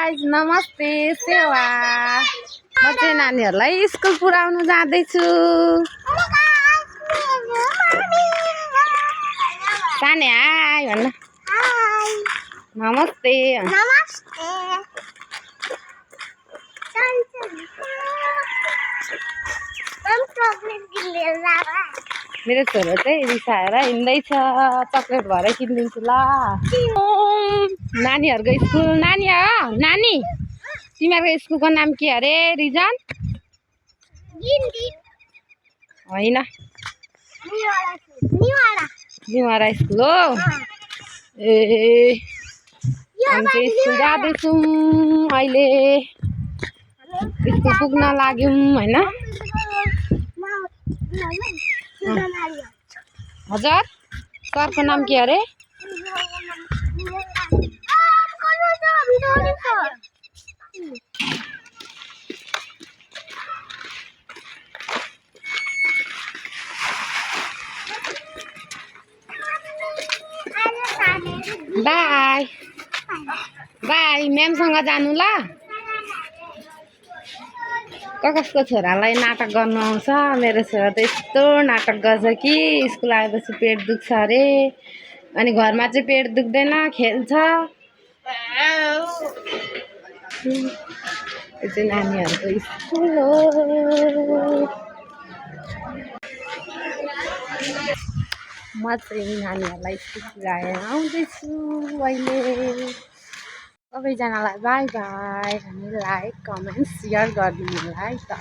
Guys नमस्ते सेवा म चाहिँ नानीहरूलाई स्कुल पुर्याउनु जाँदैछु। साने हाय भन्न। नमस्ते मेरो छोरो चाहिँ रिसाएर हिँड्दैछ। चक्लेट भएर किनिदिन्छु ल। नानीहरूको स्कुल नानी हो नानी तिमीहरूको स्कुलको नाम के अरे रिजन होइन निवारा स्कुल हो। ए हामी चाहिँ स्कुल जाँदैछौँ अहिले स्कुल पुग्न लाग्यौँ होइन। हजुर सरको नाम के अरे बाई बाई म्यामसँग जानु ल। कसको छोरालाई नाटक गर्नु आउँछ। मेरो छोरा त यस्तो नाटक गर्छ कि स्कुल आएपछि पेट दुख्छ अरे अनि घरमा चाहिँ पेट दुख्दैन खेल्छ। यो चाहिँ नानीहरूको स्कुल हो। म चाहिँ नानीहरूलाई स्कुल पुऱ्याएर आउँदैछु अहिले। सबैजनालाई बाई बाई। हामी लाइक कमेन्ट सेयर गरिदिनु होला है त।